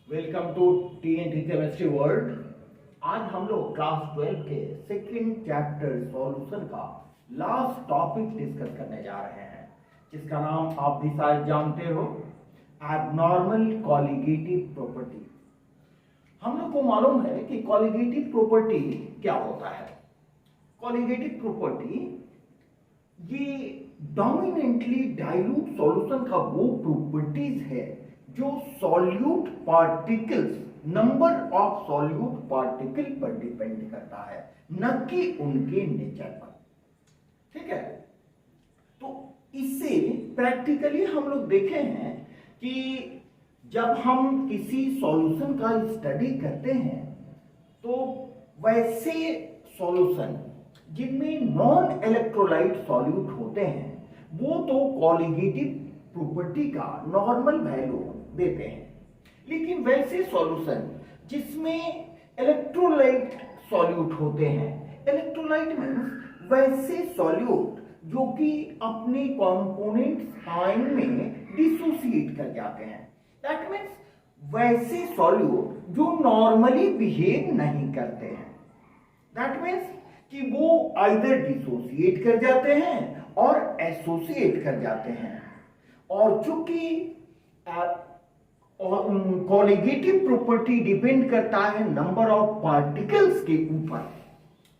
Welcome to TNT chemistry world. आज हम लोग क्लास 12 के सेकंड चैप्टर सॉल्यूशन का लास्ट टॉपिक डिस्कस करने जा रहे हैं, जिसका नाम आप भी शायद जानते हो, एबनॉर्मल कॉलिगेटिव प्रॉपर्टी। हम लोग को मालूम है कि कॉलिगेटिव प्रॉपर्टी क्या होता है। कॉलिगेटिव प्रॉपर्टी ये डोमिनेंटली डाइल्यूट सॉल्यूशन का वो प्रॉपर्टीज है जो solute particles, number of solute particle पर डिपेंड करता है, न कि उनके नेचर पर। ठीक है, तो इससे प्रैक्टिकली हम लोग देखे हैं कि जब हम किसी सॉल्यूशन का स्टडी करते हैं तो वैसे सॉल्यूशन जिनमें नॉन इलेक्ट्रोलाइट सॉल्यूट होते हैं वो तो कॉलिगेटिव प्रॉपर्टी का नॉर्मल वैल्यू देते हैं, लेकिन वैसे सॉल्यूशन जिसमें इलेक्ट्रोलाइट सॉल्यूट होते हैं, इलेक्ट्रोलाइट मींस वैसे सॉल्यूट जो कि अपने कंपोनेंट्स आयन में डिसोसिएट कर जाते हैं, दैट मींस वैसे सॉल्यूट जो नॉर्मली बिहेव नहीं करते हैं, दैट मींस कि वो आइदर डिसोसिएट कर जाते हैं और एसोसिएट कर जाते हैं। और चूंकि कॉलिगेटिव प्रॉपर्टी डिपेंड करता है नंबर ऑफ पार्टिकल्स के ऊपर,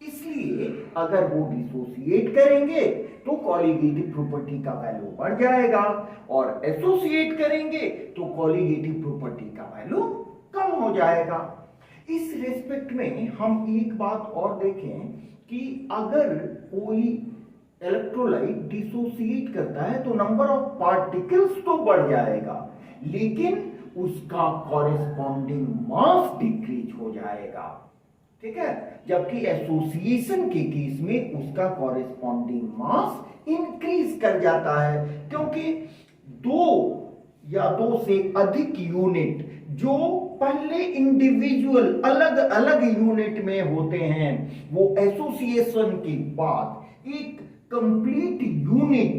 इसलिए अगर वो डिसोसिएट करेंगे तो कॉलिगेटिव प्रॉपर्टी का वैल्यू बढ़ जाएगा और एसोसिएट करेंगे तो कॉलिगेटिव प्रॉपर्टी का वैल्यू कम हो जाएगा। इस रेस्पेक्ट में हम एक बात और देखें कि अगर कोई इलेक्ट्रोलाइट डिसोसिएट करता है तो नंबर ऑफ पार्टिकल्स तो बढ़ जाएगा, लेकिन उसका कॉरेस्पॉन्डिंग मास डिक्रीज हो जाएगा। ठीक है, जबकि एसोसिएशन के केस में उसका कॉरेस्पॉन्डिंग मास इंक्रीज कर जाता है, क्योंकि दो या दो से अधिक यूनिट जो पहले इंडिविजुअल अलग अलग यूनिट में होते हैं वो एसोसिएशन के बाद एक कंप्लीट यूनिट,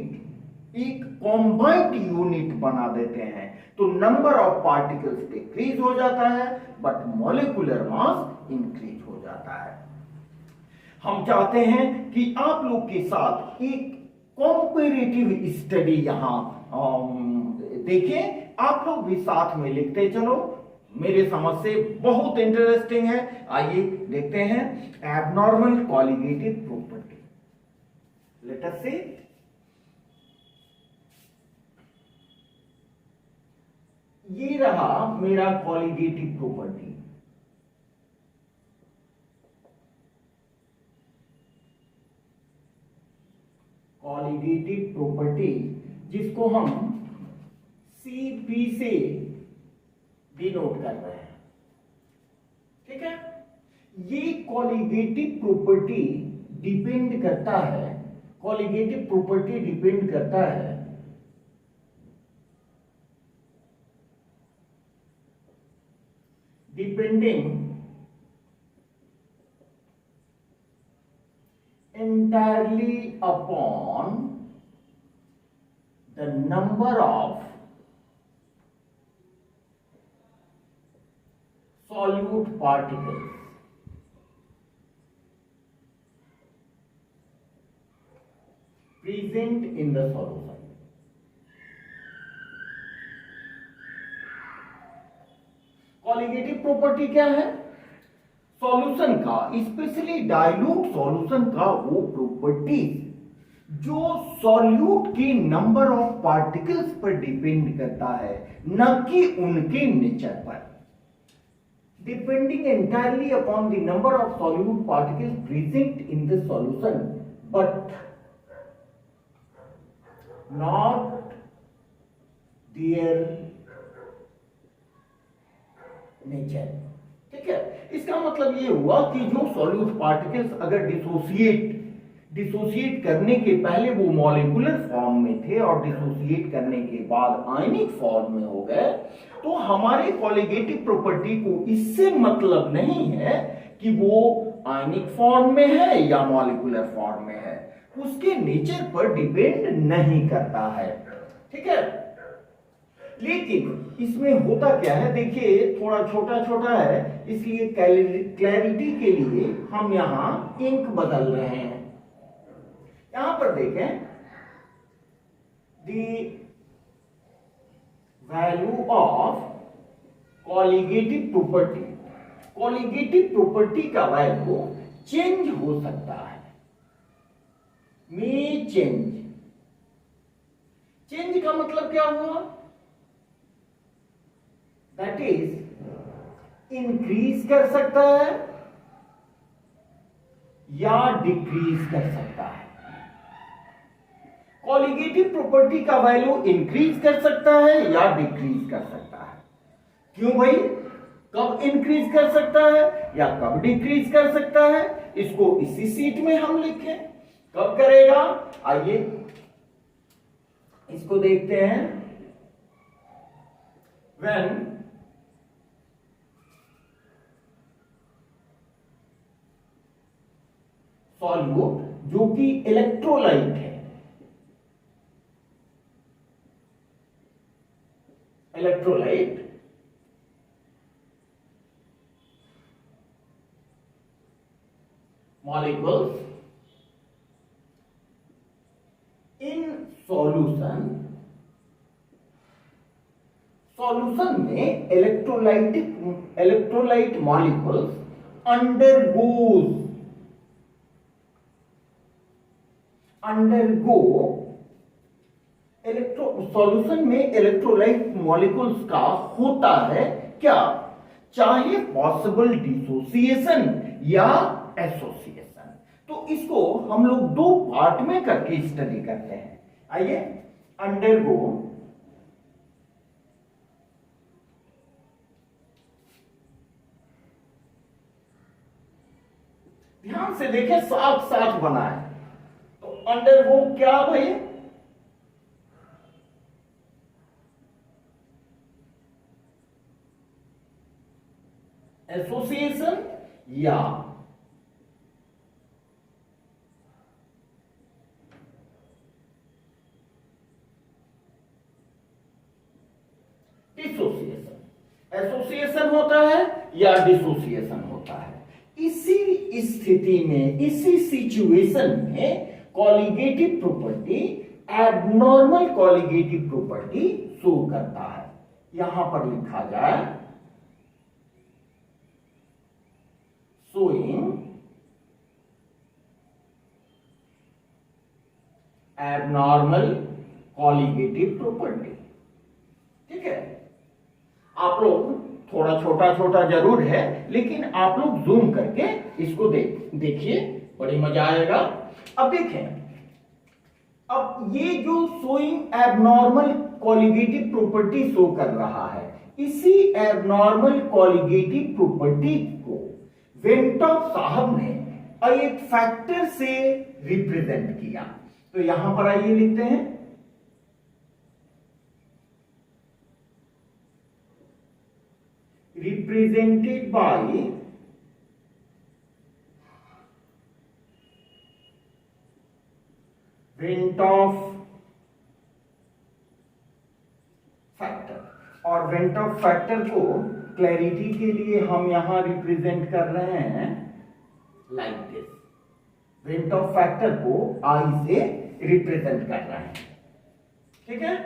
एक कॉम्बाइंड यूनिट बना देते हैं, तो नंबर ऑफ पार्टिकल्स डिक्रीज हो जाता है बट मॉलिक्यूलर मास इंक्रीज हो जाता है। हम चाहते हैं कि आप लोग के साथ एक कॉम्पेरेटिव स्टडी यहां देखें, आप लोग भी साथ में लिखते चलो, मेरे समझ से बहुत इंटरेस्टिंग है। आइए देखते हैं abnormal colligative property. Let us see, ये रहा मेरा कॉलिगेटिव प्रॉपर्टी। कॉलिगेटिव प्रॉपर्टी जिसको हम CP से डिनोट कर रहे हैं। ठीक है, ये कॉलिगेटिव प्रॉपर्टी डिपेंड करता है, कॉलिगेटिव प्रॉपर्टी डिपेंड करता है depending entirely upon the number of solute particles present in the solution। Colligative property क्या है? सॉल्यूशन का, स्पेशली डाइल्यूट सॉल्यूशन का वो प्रॉपर्टी जो सॉल्यूट के नंबर ऑफ पार्टिकल्स पर डिपेंड करता है, न कि उनके नेचर पर। Depending entirely upon the number of solute particles present in the solution but not their nature. ठीक है, इसका मतलब ये हुआ कि जो सॉल्यूट पार्टिकल्स अगर डिसोसिएट करने के पहले वो मॉलिक्यूलर फॉर्म में थे और डिसोसिएट करने के बाद आयनिक फॉर्म में हो गए, तो हमारे कॉलिगेटिव प्रॉपर्टी को इससे मतलब नहीं है कि वो आयनिक फॉर्म में है या मॉलिक्यूलर फॉर्म में है, उसके नेचर पर डिपेंड नहीं करता है। ठीक है, लेकिन इसमें होता क्या है, देखिए थोड़ा छोटा छोटा है, इसलिए क्लैरिटी के लिए हम यहां इंक बदल रहे हैं। यहां पर देखें, the value of colligative property, colligative property का वैल्यू चेंज हो सकता है, मे चेंज। चेंज का मतलब क्या हुआ, दैट इज इंक्रीज कर सकता है या डिक्रीज कर सकता है। कॉलिगेटिव प्रॉपर्टी का वैल्यू इंक्रीज कर सकता है या डिक्रीज कर सकता है। क्यों भाई, कब इंक्रीज कर सकता है या कब डिक्रीज कर सकता है, इसको इसी सीट में हम लिखें। कब करेगा, आइए इसको देखते हैं। व्हेन सॉल्यूट जो कि इलेक्ट्रोलाइट है, electrolyte molecules in solution, solution में इलेक्ट्रोलाइट मॉलिक्यूल्स अंडरगो सॉल्यूशन में इलेक्ट्रोलाइट मॉलिक्यूल्स का होता है क्या, चाहे पॉसिबल डिसोसिएशन या एसोसिएशन। तो इसको हम लोग दो पार्ट में करके स्टडी करते हैं। आइए, अंडरगो ध्यान से देखें, साथ साथ बना है। तो अंडरगो क्या भाई, एसोसिएशन या डिसोसिएशन। एसोसिएशन होता है या डिसोसिएशन होता है। इसी स्थिति में, इसी सिचुएशन में colligative property abnormal colligative property show करता है। यहां पर लिखा जाए शोइंग एबनॉर्मल कॉलिगेटिव प्रॉपर्टी। ठीक है, आप लोग थोड़ा छोटा छोटा जरूर है, लेकिन आप लोग जूम करके इसको देखिए, बड़ी मजा आएगा। अब देखें, अब ये जो showing abnormal colligative property show कर रहा है, इसी एबनॉर्मल कॉलिगेटिव प्रॉपर्टी को वेंटॉप साहब ने एक फैक्टर से रिप्रेजेंट किया। तो यहां पर आइए लिखते हैं, represented by वेंटॉफ फैक्टर। और वेंटॉफ फैक्टर को क्लैरिटी के लिए हम यहां रिप्रेजेंट कर रहे हैं लाइक दिस। वेंटॉफ फैक्टर को आई से रिप्रेजेंट कर रहे हैं। ठीक है,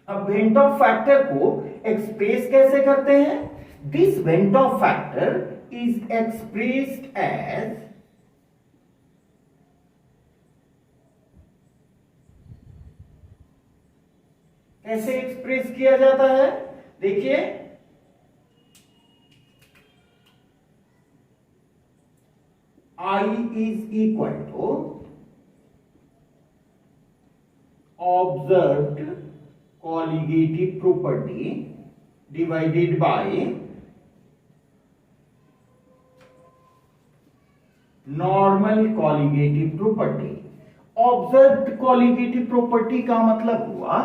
अब वेंटॉफ फैक्टर को एक्सप्रेस कैसे करते हैं, this van't Hoff factor is expressed as कैसे एक्सप्रेस किया जाता है, देखिए I is equal to observed colligative property divided by normal colligative property. Observed colligative property का मतलब हुआ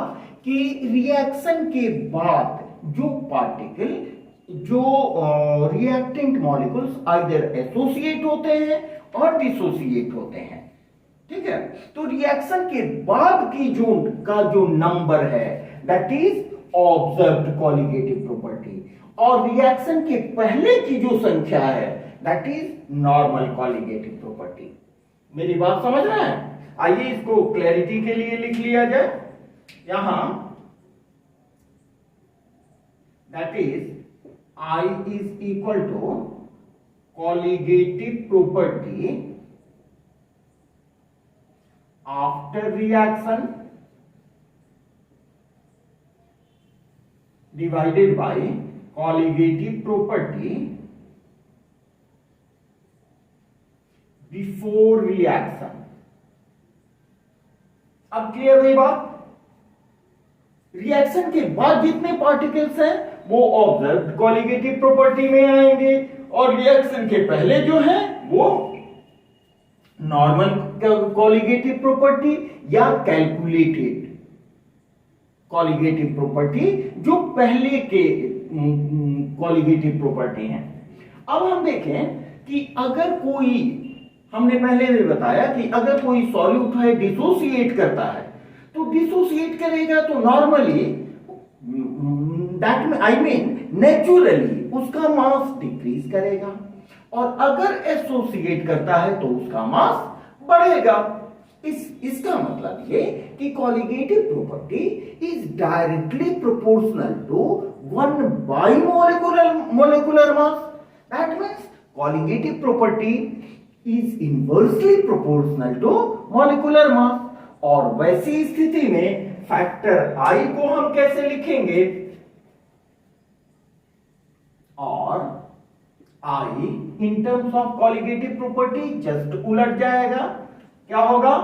कि रिएक्शन के बाद जो पार्टिकल, जो रिएक्टेंट मॉलिक्यूल्स आइदर एसोसिएट होते हैं और डिसोसिएट होते हैं। ठीक है, तो रिएक्शन के बाद की जो नंबर है that is observed colligative property, और रिएक्शन के पहले की जो संख्या है that is normal colligative property. मेरी बात समझ रहे हैं? आइए इसको क्लैरिटी के लिए लिख लिया जाए यहां, that is I is equal to colligative property after reaction divided by colligative property before reaction। अब क्लियर हुई बात? रिएक्शन के बाद जितने पार्टिकल्स हैं वो ऑब्जर्व्ड कॉलिगेटिव प्रॉपर्टी में आएंगे, और रिएक्शन के पहले जो है वो नॉर्मल कॉलिगेटिव प्रॉपर्टी या कैलकुलेटेड कॉलिगेटिव प्रॉपर्टी जो पहले के कॉलिगेटिव प्रॉपर्टी हैं। अब हम देखें कि अगर कोई, हमने पहले भी बताया कि अगर कोई सॉल्यूट है डिसोसिएट करता है तो डिसोसिएट करेगा तो normally that I mean naturally उसका मास डिक्रीज करेगा, और अगर एसोसिएट करता है तो उसका मास बढ़ेगा। इसका मतलब ये कि colligative property is directly proportional to 1 by molecular mass. That means colligative property is inversely proportional to molecular mass. और वैसी स्थिति में फैक्टर आई को हम कैसे लिखेंगे? और i in terms of colligative property just उलट जाएगा। क्या होगा?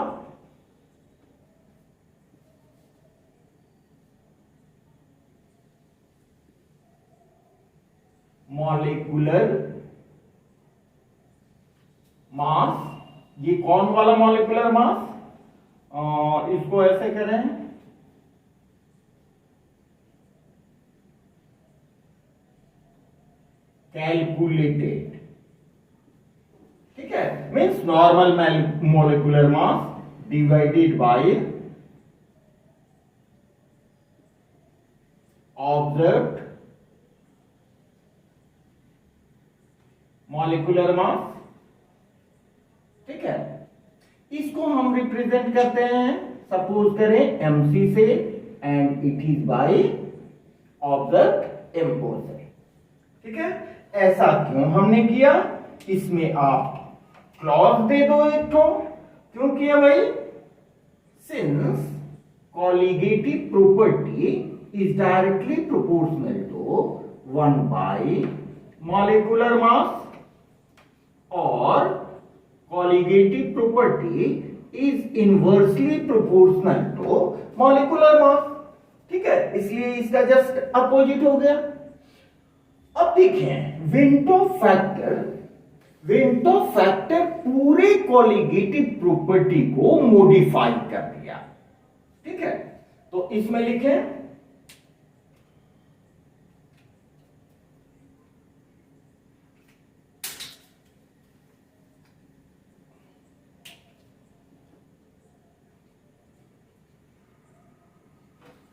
मॉलिक्यूलर मास, ये कौन वाला मॉलिक्यूलर मास? इसको ऐसे करें, कैलकुलेटेड, ठीक है, means normal molecular mass divided by observed molecular mass. ठीक है, इसको हम रिप्रेजेंट करते हैं, सपोज करें mc से, and it is by observed m4 से। ठीक है, ऐसा क्यों हमने किया? इसमें आप क्लॉज दे दो एक ठो। क्यों किया भाई? Since colligative property is directly proportional to 1 by molecular mass, और colligative property is inversely proportional to molecular mass. ठीक है, इसलिए इसका जस्ट अपोजिट हो गया। अब देखें, वेंटो फैक्टर पूरे कॉलिगेटिव प्रॉपर्टी को मॉडिफाई कर दिया। ठीक है, तो इसमें लिखें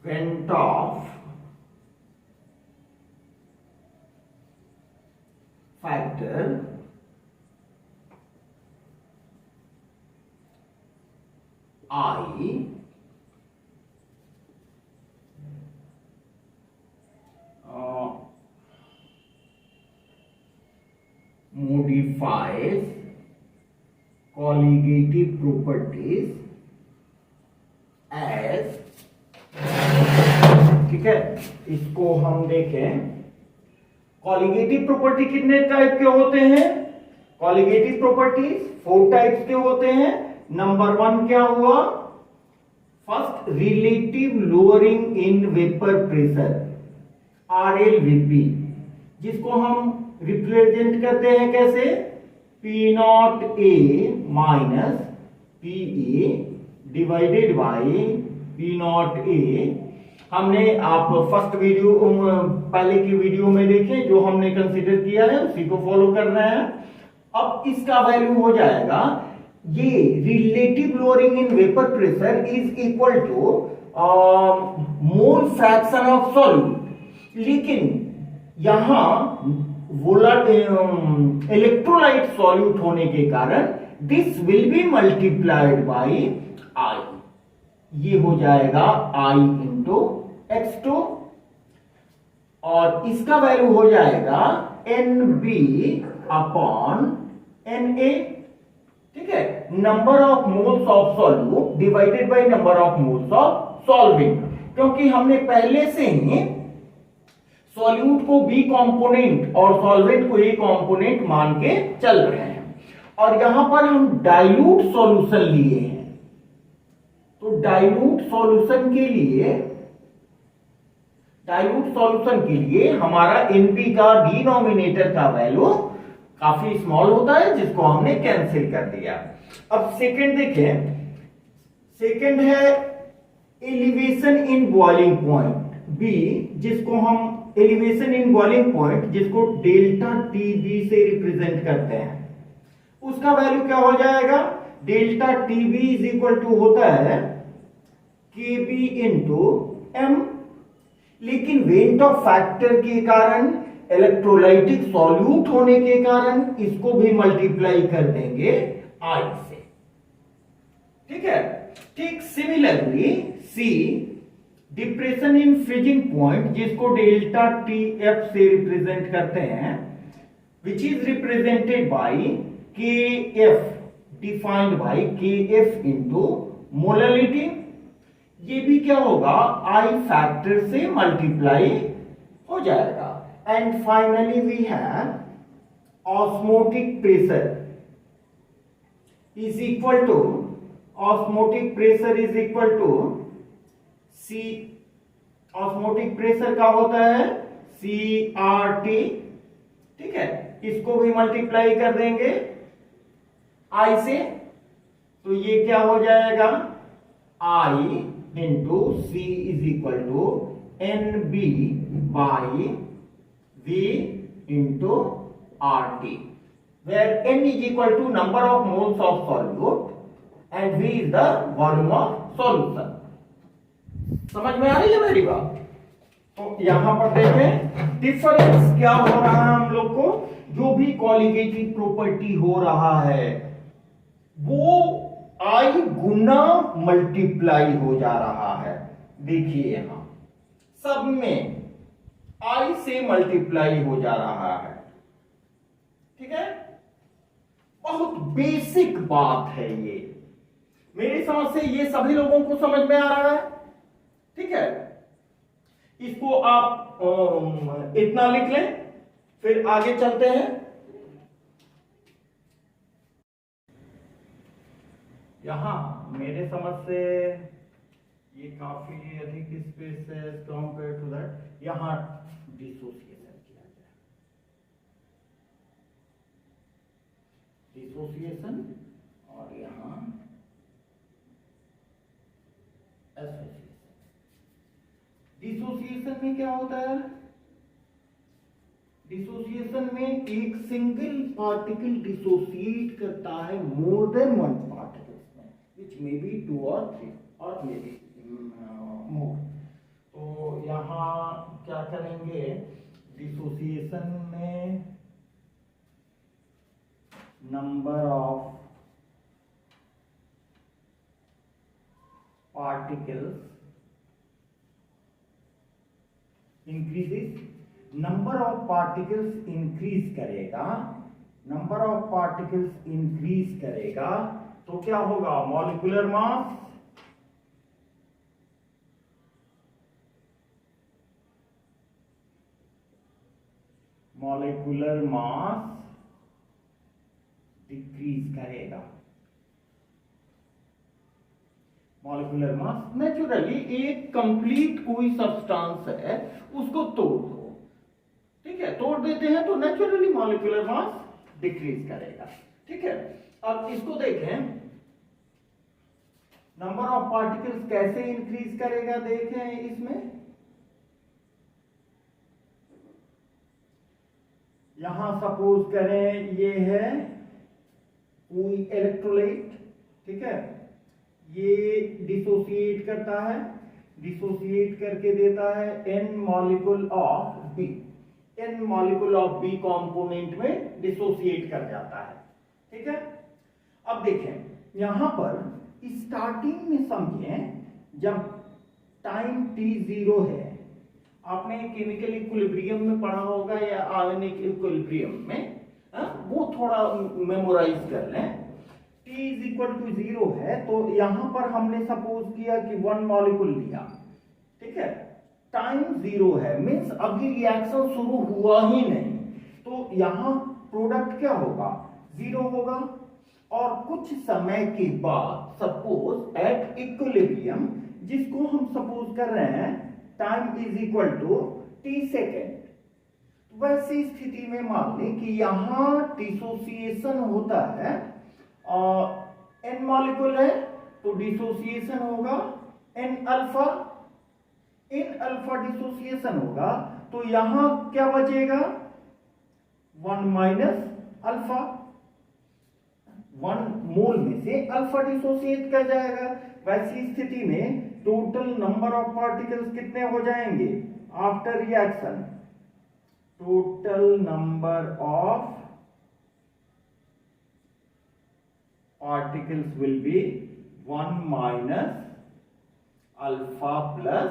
Ventoff factor I modifies colligative properties as, ठीक है, इसको हम देखें, कॉलिगेटिव प्रॉपर्टी कितने टाइप के होते हैं? कॉलिगेटिव प्रॉपर्टीज 4 टाइप्स के होते हैं। नंबर 1 क्या हुआ? First, relative lowering in vapour pressure, RLVP, जिसको हम रिप्रेजेंट करते हैं कैसे? P0A minus PA divided by P0A। हमने, आप फर्स्ट वीडियो, पहले की वीडियो में देखें, जो हमने कंसीडर किया है उसी को फॉलो कर रहे हैं। अब इसका वैल्यू हो जाएगा, ये relative lowering in vapour pressure is equal to mole fraction of solute, लेकिन यहां इलेक्ट्रोलाइट सॉल्यूट होने के कारण this will be multiplied by I, ये हो जाएगा I इंटू X2 और इसका वैल्यू हो जाएगा NB अपॉन Na, ठीक है, number of moles of solute divided by number of moles of solvent, क्योंकि हमने पहले से ही सॉल्यूट को बी कंपोनेंट और सॉल्वेंट को ए कंपोनेंट मान के चल रहे हैं, और यहां पर हम डाइल्यूट सॉल्यूशन लिए हैं। तो डाइल्यूट सॉल्यूशन के लिए हमारा एनपी का डिनोमिनेटर का वैल्यू काफी स्मॉल होता है, जिसको हमने कैंसिल कर दिया। अब सेकंड देखें, सेकंड है elevation in boiling point B, जिसको हम एलिवेशन इन बॉइलिंग पॉइंट जिसको डेल्टा टी बी से रिप्रेजेंट करते हैं, उसका वैल्यू क्या हो जाएगा, delta T B is equal to होता है के बी इंटू एम, लेकिन वेट ऑफ फैक्टर के कारण, इलेक्ट्रोलाइटिक सॉल्यूट होने के कारण इसको भी मल्टीप्लाई कर देंगे आई से, ठीक है। ठीक similarly C depression in freezing point, जिसको डेल्टा टी एफ से रिप्रेजेंट करते हैं, which is represented by K F defined by K F into molarity, ये भी क्या होगा, आई फैक्टर से मल्टीप्लाई हो जाएगा। And finally we have osmotic pressure is equal to, osmotic pressure is equal to C, osmotic pressure का होता है सी आर टी, ठीक है, इसको भी मल्टीप्लाई कर देंगे आई से, तो ये क्या हो जाएगा, i into c is equal to n b by v into r t, where n is equal to number of moles of solute and v is the volume of solution. समझ में आ रही है मेरी बात? तो यहां पर देखें डिफरेंस क्या हो रहा है हम लोग को, जो भी कॉलिगेटिव प्रॉपर्टी हो रहा है वो आई गुना मल्टीप्लाई हो जा रहा है। देखिए यहां सब में आई से मल्टीप्लाई हो जा रहा है, ठीक है, बहुत बेसिक बात है ये, मेरी समझ से ये सभी लोगों को समझ में आ रहा है, ठीक है। इसको आप इतना लिख लें, फिर आगे चलते हैं। यहां मेरे समझ से ये काफी अधिक स्पेस है कंपेयर टू दैट, यहां डिसोसिएशन किया जाए, डिसोसिएशन, और यहां एसोसिएशन। डिसोसिएशन में क्या होता है, डिसोसिएशन में एक सिंगल पार्टिकल डिसोसिएट करता है मोर देन वन पार्टिकल्स में, विच मे बी 2 or 3 और मे बी मोर। तो यहां क्या करेंगे, डिसोसिएशन में number of particles increases, number of particles increase करेगा, नंबर ऑफ पार्टिकल्स इंक्रीज करेगा तो क्या होगा, मॉलिक्यूलर मास डिक्रीज करेगा। मॉलिक्यूलर मास नेचुरली एक कंप्लीट कोई सब्सटेंस है उसको तोड़ दो, ठीक है, तोड़ देते हैं तो नेचुरली मॉलिक्यूलर मास डिक्रीज करेगा, ठीक है। अब इसको देखें, नंबर ऑफ पार्टिकल्स कैसे इंक्रीज करेगा, देखें इसमें यहां सपोज करें ये है कोई इलेक्ट्रोलाइट, ठीक है, ये डिसोसिएट करता है, डिसोसिएट करके देता है n molecule of B, n molecule of B component में डिसोसिएट कर जाता है। ठीक है, अब देखें यहां पर स्टार्टिंग में समझें, जब टाइम t0 है, आपने केमिकल इक्विलिब्रियम में पढ़ा होगा या आयोनिक इक्विलिब्रियम में, वो थोड़ा मेमोराइज कर लें। t इज इक्वल टू 0 है तो यहां पर हमने सपोज किया कि 1 मॉलिक्यूल लिया। ठीक है, टाइम 0 है मींस अभी रिएक्शन शुरू हुआ ही नहीं, तो यहां प्रोडक्ट क्या होगा, 0 होगा। और कुछ समय के बाद सपोज एट इक्विलिब्रियम, जिसको हम सपोज कर रहे हैं time is equal to t second, वैसी स्थिति में मान लें कि यहां डिसोसिएशन होता है, n मॉलिक्यूल है तो डिसोसिएशन होगा n alpha, n alpha dissociation होगा तो यहां क्या बचेगा, 1 माइनस अल्फा, 1 मोल में से अल्फा डिसोसिएट कर जाएगा। वैसी स्थिति में टोटल नंबर ऑफ पार्टिकल्स कितने हो जाएंगे after reaction, total number of particles will be 1 minus alpha plus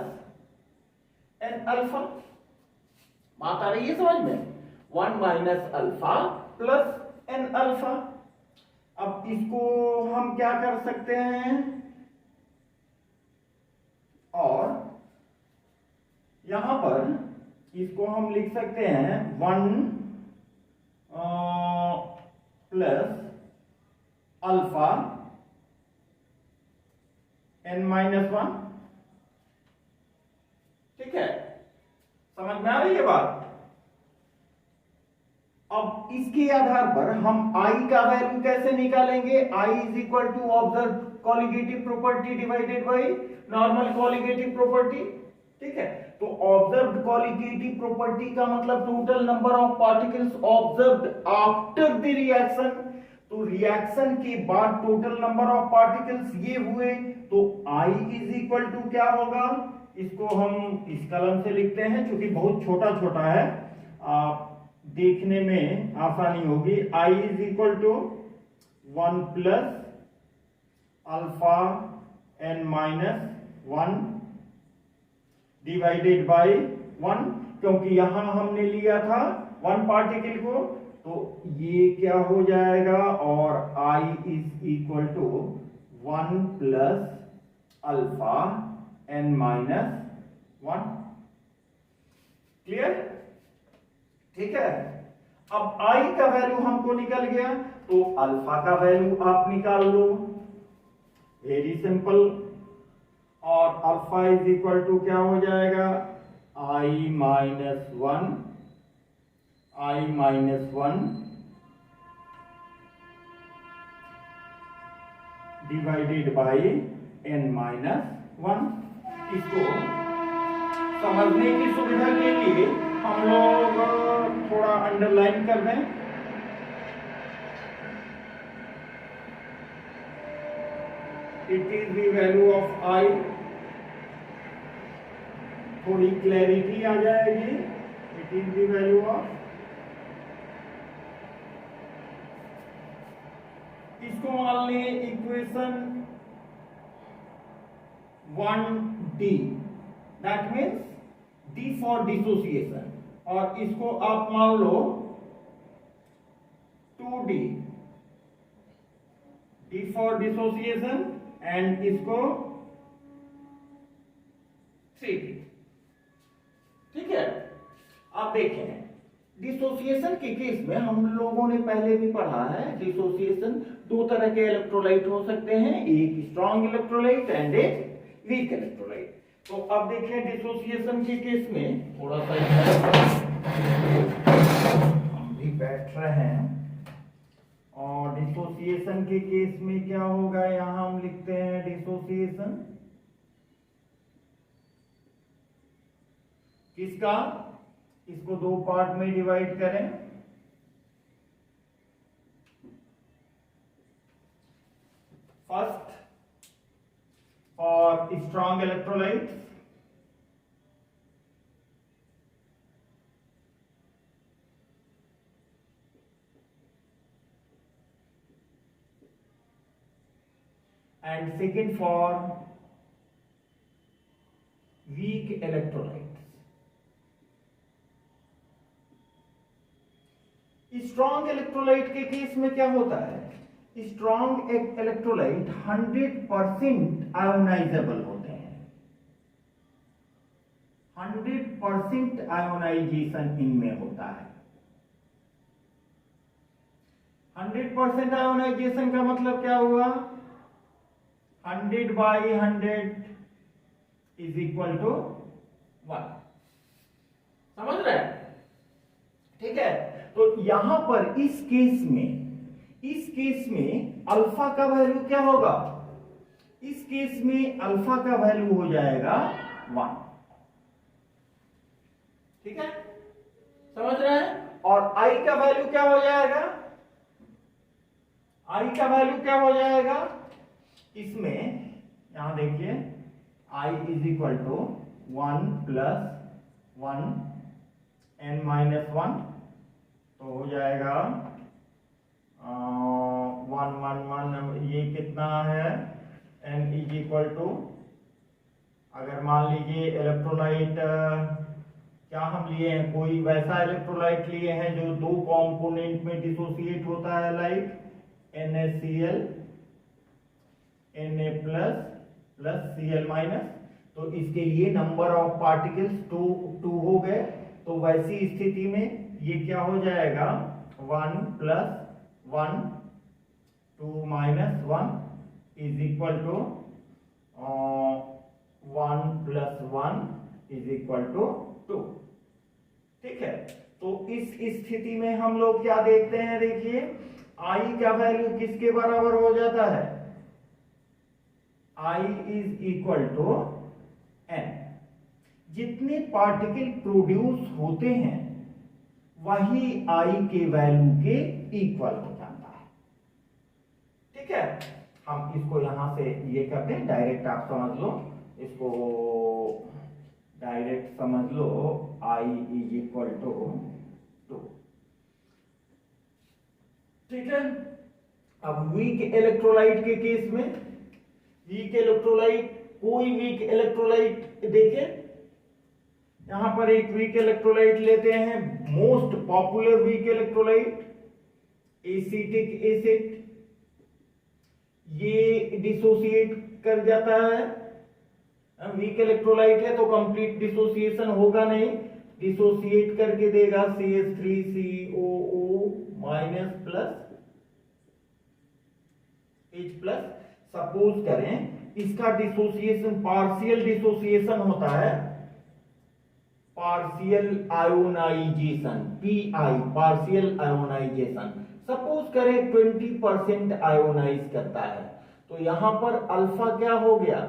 n alpha। बात आ रही है समझ में, 1 minus alpha plus n alpha. अब इसको हम क्या कर सकते हैं, और यहां पर इसको हम लिख सकते हैं 1 प्लस अल्फा n माइनस 1। ठीक है, समझ में आ रही है बात। अब इसके आधार पर हम I का वैल्यू कैसे निकालेंगे, I is equal to observe colligative property divided by normal colligative property. ठीक है, तो ऑब्जर्व्ड कॉलिगेटिव प्रॉपर्टी का मतलब total number of particles observed after the reaction, तो रिएक्शन के बाद टोटल नंबर ऑफ पार्टिकल्स ये हुए, तो I इज इक्वल टू क्या होगा, इसको हम इस कलम से लिखते हैं क्योंकि बहुत छोटा छोटा है, देखने में आसानी होगी। I is equal to 1 plus alpha n minus 1 divided by 1, क्योंकि यहां हमने लिया था 1 पार्टिकल को, तो ये क्या हो जाएगा, और I is equal to 1 plus alpha n minus 1। Clear? ठीक है, अब I का वैल्यू हमको निकल गया, तो अल्फा का वैल्यू आप निकाल लो, वेरी सिंपल। और अल्फा इज इक्वल टू क्या हो जाएगा, I minus 1, I minus 1 divided bye n minus 1। इसको समझने की सुविधा के लिए हम लोग थोड़ा अंडरलाइन कर दें। It is the value of I, थोड़ी क्लैरिटी आ जाएगी। It is the value of, इसको मान लें equation 1D, that means D for dissociation, और इसको आप मान लो 2D, D for dissociation, and इसको 3D। ठीक है, अब देखें डिसोसिएशन के केस में हम लोगों ने पहले भी पढ़ा है, डिसोसिएशन 2 तरह के इलेक्ट्रोलाइट हो सकते हैं, एक स्ट्रॉन्ग इलेक्ट्रोलाइट एंड एक वीक इलेक्ट्रोलाइट। तो अब देखें डिसोसिएशन के केस में थोड़ा सा हम भी बैठ रहे हैं, और डिसोसिएशन के केस में क्या होगा, यहां हम लिखते हैं डिसोसिएशन किसका, इसको 2 पार्ट में डिवाइड करें। First for strong electrolyte, and second for weak electrolytes. Strong electrolyte के केस में क्या होता है, स्ट्रॉन्ग इलेक्ट्रोलाइट 100% आयोनाइजेबल होते हैं, 100% आयोनाइजेशन इनमें होता है। 100% आयोनाइजेशन का मतलब क्या हुआ, 100/100 इज इक्वल टू 1। समझ रहे हैं? ठीक है, तो यहां पर इस केस में अल्फा का वैल्यू क्या होगा, इस केस में अल्फा का वैल्यू हो जाएगा 1। ठीक है, समझ रहे हैं? और आई का वैल्यू क्या हो जाएगा, आई का वैल्यू क्या हो जाएगा इसमें, यहां देखिए I is equal to 1 + 1 n-1, तो हो जाएगा 1 1 1, ये कितना है n इज इक्वल टू, अगर मान लीजिए इलेक्ट्रोलाइट क्या हम लिए हैं, कोई वैसा इलेक्ट्रोलाइट लिए हैं जो 2 कंपोनेंट में डिसोसिएट होता है, लाइक NaCl Na+ + Cl-, तो इसके लिए नंबर ऑफ पार्टिकल्स 2 हो गए। तो वैसी स्थिति में ये क्या हो जाएगा, 1 + 1 2 - 1 is equal to 1 + 1 is equal to 2। ठीक है, तो इस स्थिति में हम लोग क्या देखते हैं, देखिए आई का वैल्यू किसके बराबर हो जाता है, I is equal to n। जितने पार्टिकल प्रोड्यूस होते हैं वही I के वैल्यू के इक्वल हो जाता है। ठीक है, हम इसको यहां से ये करते हैं, डायरेक्ट आप समझ लो, इसको डायरेक्ट समझ लो, I इज इक्वल टू 2। ठीक है, अब वीक इलेक्ट्रोलाइट के केस में, वीक इलेक्ट्रोलाइट, कोई वीक इलेक्ट्रोलाइट देखिए, यहां पर एक वीक इलेक्ट्रोलाइट लेते हैं, most popular weak electrolyte acetic acid, ये डिसोसिएट कर जाता है, वीक इलेक्ट्रोलाइट है तो कंप्लीट डिसोसिएशन होगा नहीं, डिसोसिएट करके देगा CH3COO- H+। सपोज करें इसका डिसोसिएशन, पार्शियल डिसोसिएशन होता है, partial ionisation, PI, partial ionisation. Suppose करें 20% आयोनाइज करता है, तो यहां पर अल्फा क्या हो गया,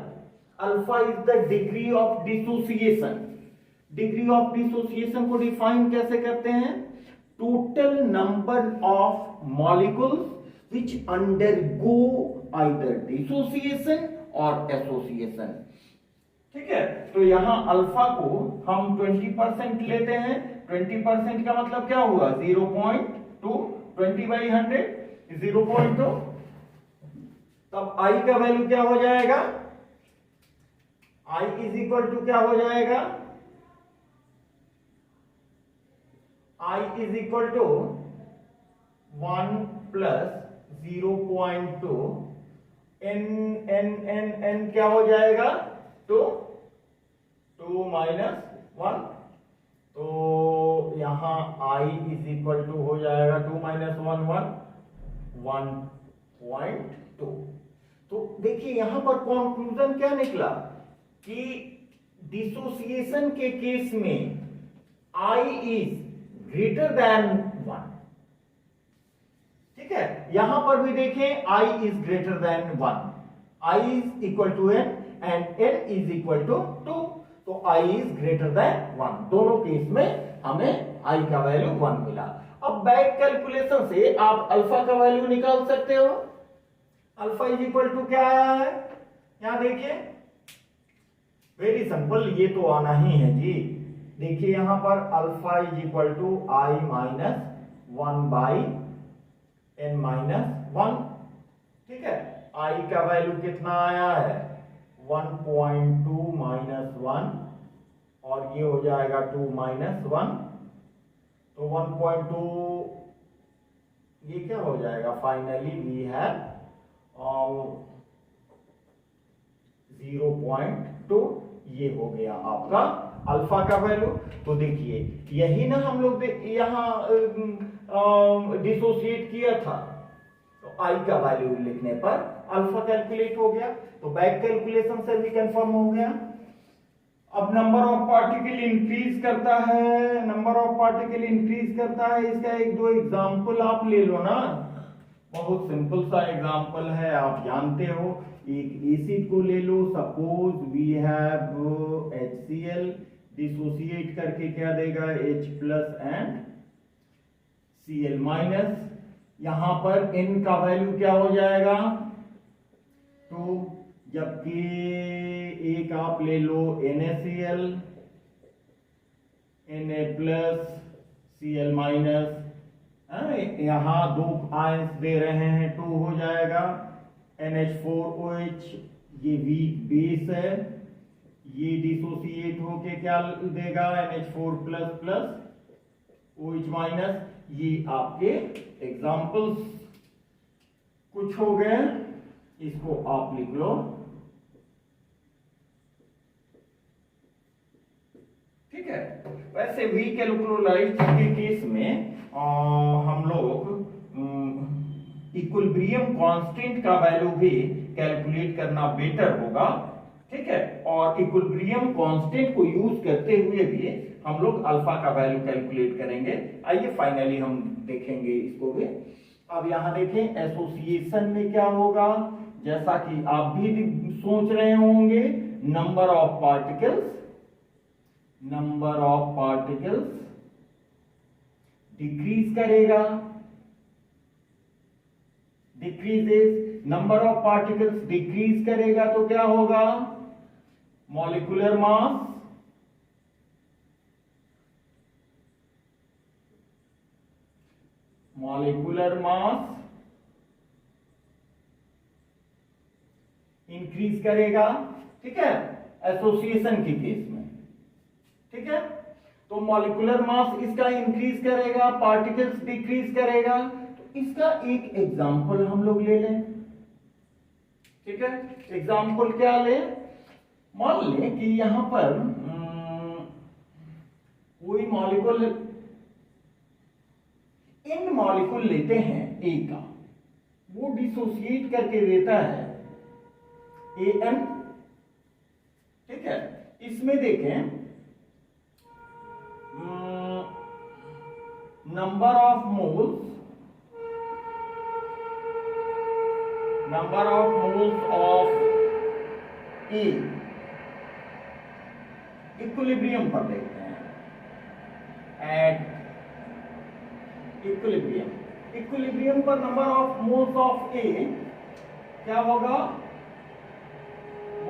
alpha is the degree of dissociation. Degree of dissociation को डिफाइन कैसे करते हैं, total number of molecules which undergo either dissociation or association। ठीक है, तो यहां अल्फा को हम 20% लेते हैं, 20% का मतलब क्या हुआ, 0.2, 20/100 0.2, तब I का वैल्यू क्या हो जाएगा, I इज इक्वल टू क्या हो जाएगा, I is equal to 1 + 0.2 n क्या हो जाएगा, 2 2 - 1, तो यहां I इज इक्वल टू हो जाएगा 2 - 1 1.2। तो देखिए यहां पर कंक्लूजन क्या निकला कि डिसोसिएशन के केस में I इज ग्रेटर देन 1। ठीक है, यहां पर भी देखें I is greater than 1, I is equal to n and n is equal to 2, तो I इज ग्रेटर देन 1। दोनों केस में हमें I का वैल्यू 1 मिला। अब बैक कैलकुलेशन से आप अल्फा का वैल्यू निकाल सकते हो। अल्फा इज इक्वल टू क्या आया है, यहां देखिए, वेरी सिंपल, ये तो आना ही है जी। देखिए यहां पर alpha is equal to I - 1/n - 1। ठीक है, आई का वैल्यू कितना आया है 1.2 माइनस 1 और ये हो जाएगा 2 माइनस 1, तो 1.2 ये क्या हो जाएगा फाइनली वी हैव 0.2, ये हो गया आपका अल्फा का वैल्यू। तो देखिए यही ना हम लोग यहाँ डिसोसिएट किया था, तो आई का वैल्यू लिखने पर अल्फा कैलकुलेट हो गया, तो बैक कैलकुलेशन से भी कंफर्म हो गया। अब नंबर ऑफ पार्टिकल इंक्रीज करता है, नंबर ऑफ पार्टिकल इंक्रीज करता है, इसका एक दो एग्जांपल आप ले लो ना, बहुत सिंपल सा एग्जांपल है, आप जानते हो। एक एसिड को ले लो, suppose we have HCl, dissociate करके क्या देगा H plus and Cl minus, यहां पर N का वैल्यू क्या हो जाएगा 2, जबकि एक आप ले लो NaCl, Na plus Cl minus, यहां दो आयंस दे रहे हैं 2 हो जाएगा, NH4OH ये वीक बेस है, ये डिसोसिएट होके क्या देगा NH4 plus plus OH minus. ये आपके एग्जांपल्स कुछ हो गए, इसको आप लिख लो, ठीक है। वैसे वीक इलेक्ट्रोलाइट के केस में हम लोग इक्विलिब्रियम कांस्टेंट का वैल्यू भी कैलकुलेट करना बेटर होगा, ठीक है। और इक्विलिब्रियम कांस्टेंट को यूज करते हुए भी हम लोग अल्फा का वैल्यू कैलकुलेट करेंगे। आइए फाइनली हम देखेंगे इसको भी। अब यहां देखें एसोसिएशन में क्या होगा, जैसा कि आप भी सोच रहे होंगे, नंबर ऑफ पार्टिकल्स डिक्रीज करेगा, decreases, number of particles decrease करेगा तो क्या होगा, मॉलिक्यूलर मास इंक्रीज करेगा, ठीक है, एसोसिएशन के केस में, ठीक है। तो मॉलिक्यूलर मास इसका इंक्रीज करेगा, पार्टिकल्स डिक्रीज करेगा, तो इसका एक एग्जांपल हम लोग ले लें, ठीक है। एग्जांपल क्या ले, मान लें कि यहां पर कोई मॉलिक्यूल इन मॉलिक्यूल लेते हैं ए का, वो डिसोसिएट करके देता है AN, ठीक है। इसमें देखें number of moles of A equilibrium पर देखते हैं, एट इक्विलिब्रियम पर नंबर ऑफ मोल्स ऑफ ए क्या होगा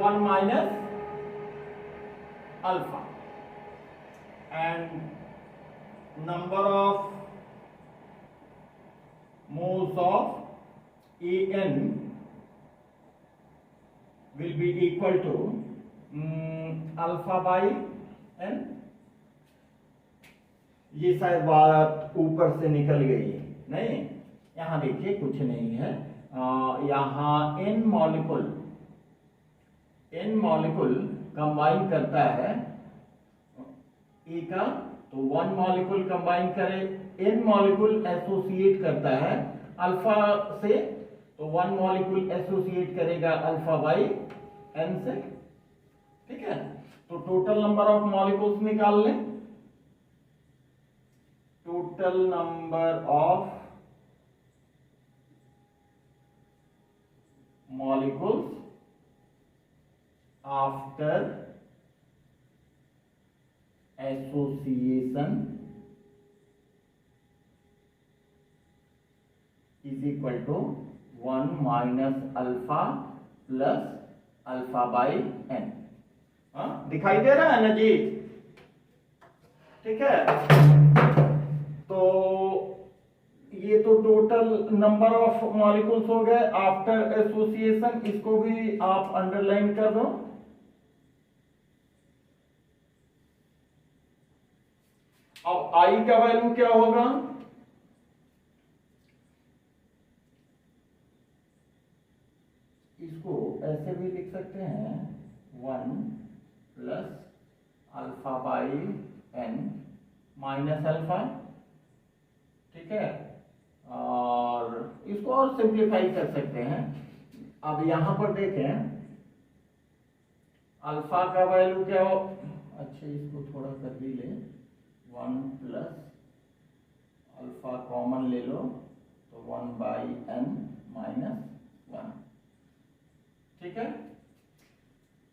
1 minus alpha, and number of moles of AN will be equal to alpha by n। ये शायद बात ऊपर से निकल गई है, नहीं, यहां देखिए कुछ नहीं है, यहां n मॉलिक्यूल कंबाइन करता है ए का, तो 1 मॉलिक्यूल कंबाइन करे, n मॉलिक्यूल एसोसिएट करता है अल्फा से, तो 1 मॉलिक्यूल एसोसिएट करेगा अल्फा बाई n से, ठीक है। तो टोटल नंबर ऑफ मॉलिक्यूल्स निकाल लें, total number of molecules after association is equal to 1 minus alpha plus alpha by n। दिखाई दे रहा है ना जी, ठीक है। तो ये तो total total number of molecules हो गए आफ्टर एसोसिएशन, इसको भी आप अंडरलाइन कर दो। अब आई का वैल्यू क्या होगा, इसको ऐसे भी लिख सकते हैं 1 plus alpha by N minus alpha, ठीक है, और इसको और सिंप्लीफाई कर सकते हैं। अब यहां पर देखें अल्फा का वैल्यू क्या हो, अच्छा इसको थोड़ा कर भी ले, 1 प्लस अल्फा कॉमन ले लो तो 1 बाई एन माइनस 1, ठीक है।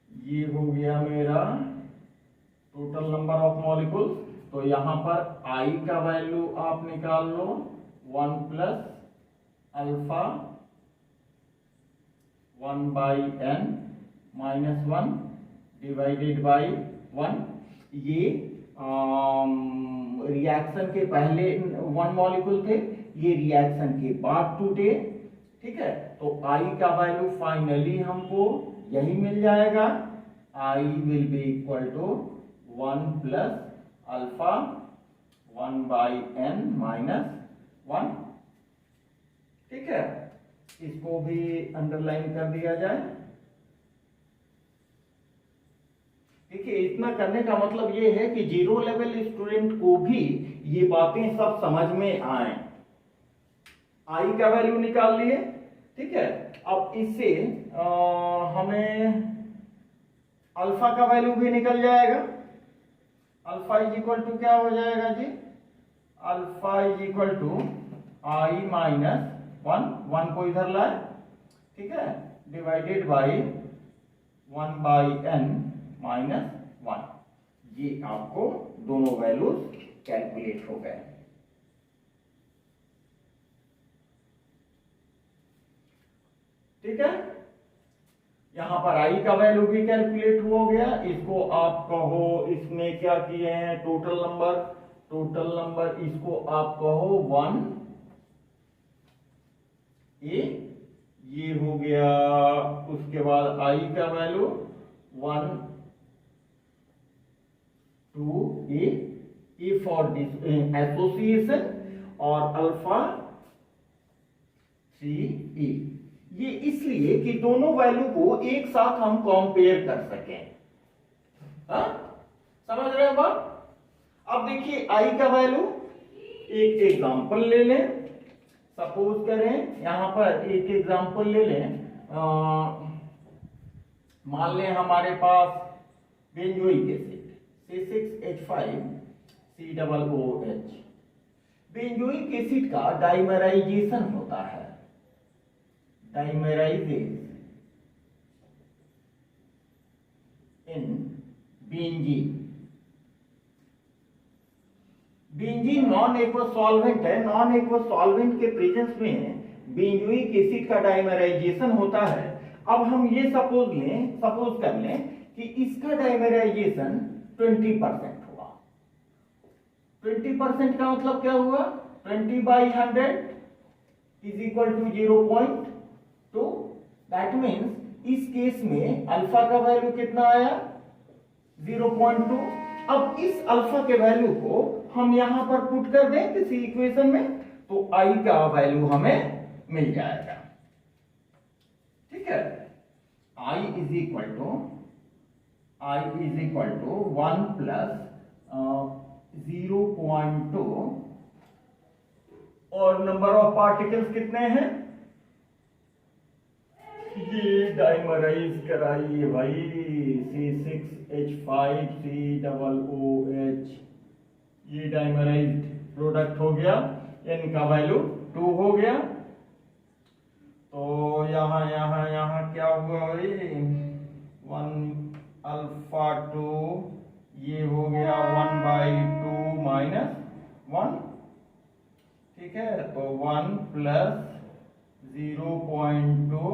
ये हो गया मेरा टोटल नंबर ऑफ मॉलिक्यूल्स। तो यहां पर आई का वैल्यू आप निकाल लो 1 plus alpha 1 by N minus 1 divided by 1। ये रिएक्शन के पहले 1 मॉलिक्यूल थे, ये रिएक्शन के बाद टूटे, ठीक है। तो आई का वैल्यू फाइनली हमको यही मिल जाएगा, I will be equal to 1 plus alpha 1 by N minus 1, ठीक है। इसको भी अंडरलाइन कर दिया जाए। देखिए इतना करने का मतलब ये है कि जीरो लेवल स्टूडेंट को भी ये बातें सब समझ में आए। आई का वैल्यू निकाल लिए, ठीक है। अब इससे हमें अल्फा का वैल्यू भी निकल जाएगा। अल्फा इज इक्वल टू क्या हो जाएगा जी, alpha is equal to i minus 1 को इधर लाए, ठीक है, divided by 1 by N minus 1। ये आपको दोनों वैल्यूज कैलकुलेट हो गए। ठीक है, यहां पर आई का वैल्यू भी कैलकुलेट हो गया। इसको आप कहो, इसमें क्या किए हैं, टोटल नंबर इसको आप कहो 1 ए, ये हो गया। उसके बाद आई का वैल्यू 1 2 ए फॉर एसोसिएशन और अल्फा 3 ए। ये इसलिए कि दोनों वैल्यू को एक साथ हम कंपेयर कर सकें। हाँ, समझ रहे हैं बात। अब देखिए आई का वैल्यू, एक एग्जांपल ले लें। सपोज करें यहां पर एक एग्जांपल ले लें, मान लें हमारे पास benzoic acid C6H5COOH। Benzoic acid का डाइमराइजेशन होता है, dimerizes in benzene. Benzene non aqueous solvent है, नॉन एक्वस सॉल्वेंट के प्रेजेंस में बेंजोइक एसिड का डाइमराइजेशन होता है। अब हम ये सपोज कर लें कि इसका डाइमराइजेशन 20% हुआ। 20% का मतलब क्या हुआ, 20/100 is equal to 0.2। That means इस केस में अल्फा का वैल्यू कितना आया, 0.2। अब इस अल्फा के वैल्यू को हम यहां पर पुट कर दें किसी इक्वेशन में, तो आई का वैल्यू हमें मिल जाएगा। ठीक है, I is equal to 1 plus 0.2 और नंबर ऑफ पार्टिकल्स कितने हैं, ये डाइमराइज कराइए भाई, C6H5COOH, ये डाइमराइज्ड प्रोडक्ट हो गया, इनका वैल्यू 2 हो गया। तो यहां क्या हुआ भाई, 1 अल्फा 2, ये हो गया 1/2 माइनस 1। ठीक है, तो 1 प्लस 0.2,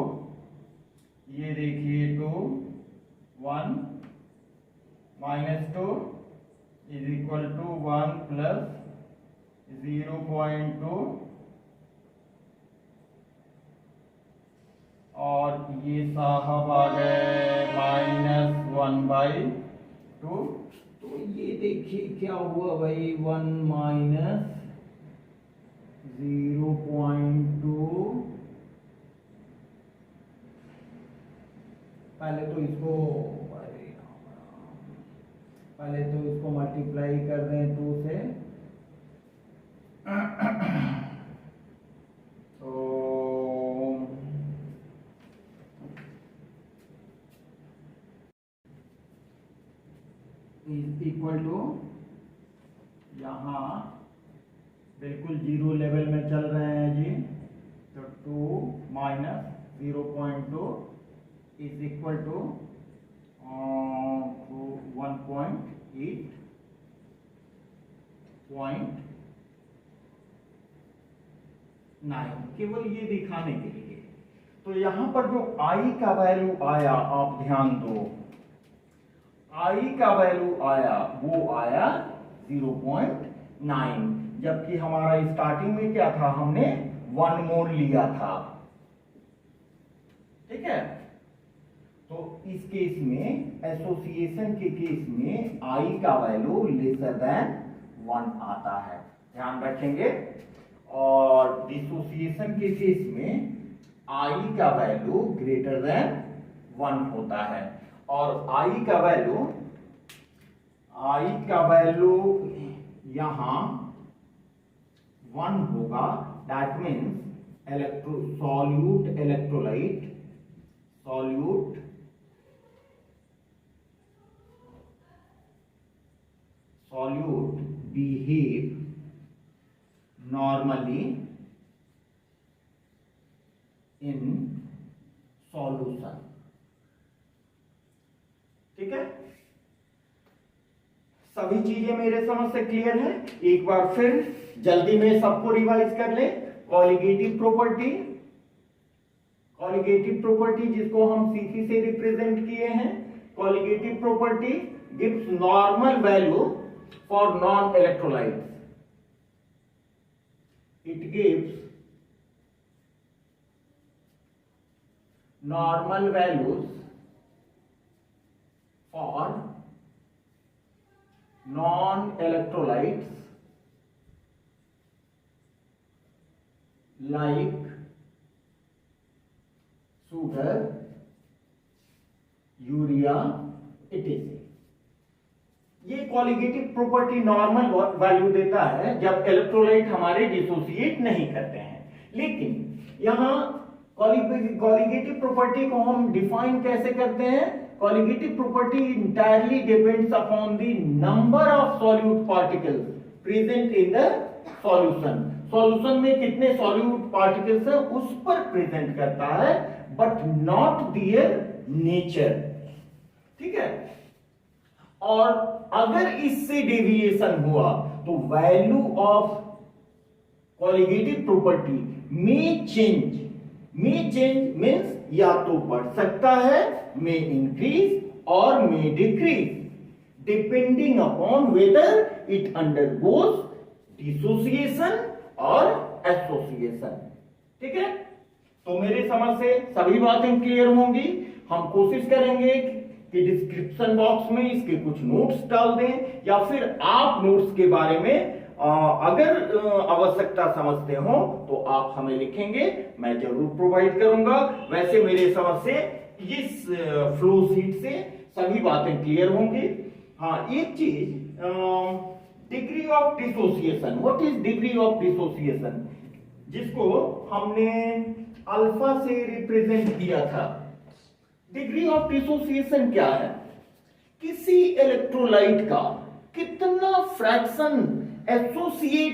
ये देखिए 2, 1 minus 2 is equal to 1 plus 0.2 और ये साहब आ गए -1/2। तो ये देखिए क्या हुआ भाई, 1 माइनस 0.2। पहले तो इसको मल्टीप्लाई कर दें 2 से। तो इज इक्वल टू, यहाँ बिल्कुल जीरो लेवल में चल रहे हैं जी, तो 2 माइनस 0.2 इज इक्वल टू 1.8.9, केवल ये दिखाने के लिए। तो यहां पर जो i का वैल्यू आया, आप ध्यान दो, i का वैल्यू आया वो आया 0.9, जबकि हमारा स्टार्टिंग में क्या था, हमने 1 मोल लिया था। ठीक है, तो इस केस में, एसोसिएशन के केस में i का वैल्यू लेसर देन 1 आता है, ध्यान रखेंगे। और डिसोसिएशन के केस में i का वैल्यू ग्रेटर देन 1 होता है। और i का वैल्यू यहां 1 होगा, that means solute behave normally in solution। ठीक है, सभी चीजें मेरे समझ से क्लियर है? एक बार फिर जल्दी में सबको रिवाइज कर ले। कॉलिगेटिव प्रॉपर्टी जिसको हम CP से रिप्रेजेंट किए हैं, colligative property gives normal value for non electrolytes. It gives normal values for non-electrolytes like sugar, urea, etc। ये कॉलिगेटिव प्रॉपर्टी नॉर्मल वैल्यू देता है जब इलेक्ट्रोलाइट हमारे डिसोसिएट नहीं करते हैं। लेकिन यहां कॉलिगेटिव प्रॉपर्टी को हम डिफाइन कैसे करते हैं? Colligative property entirely depends upon the number of solute particles present in the solution। Solution में कितने सॉल्यूट पार्टिकल्स हैं उस पर प्रेजेंट करता है, बट नॉट देयर नेचर। ठीक है, और अगर इससे डेविएशन हुआ तो वैल्यू ऑफ कॉलिगेटिव प्रॉपर्टी में चेंज मीन्स या तो बढ़ सकता है, may increase or may decrease depending upon whether it undergoes dissociation or association। ठीक है, तो मेरे समझ से सभी बातें क्लियर होंगी। हम कोशिश करेंगे कि डिस्क्रिप्शन बॉक्स में इसके कुछ नोट्स डाल दें, या फिर आप नोट्स के बारे में अगर आवश्यकता समझते हो तो आप हमें लिखेंगे, मैं जरूर प्रोवाइड करूंगा। वैसे मेरे समझ से इस फ्लो शीट से सभी बातें क्लियर होंगी। हाँ, एक चीज, degree of dissociation. What is degree of dissociation? जिसको हमने अल्फा से रिप्रेजेंट किया था। डिग्री ऑफ डिसोसिएशन क्या है? किसी इलेक्ट्रोलाइट का कितना फ्रैक्शन एसोसिएट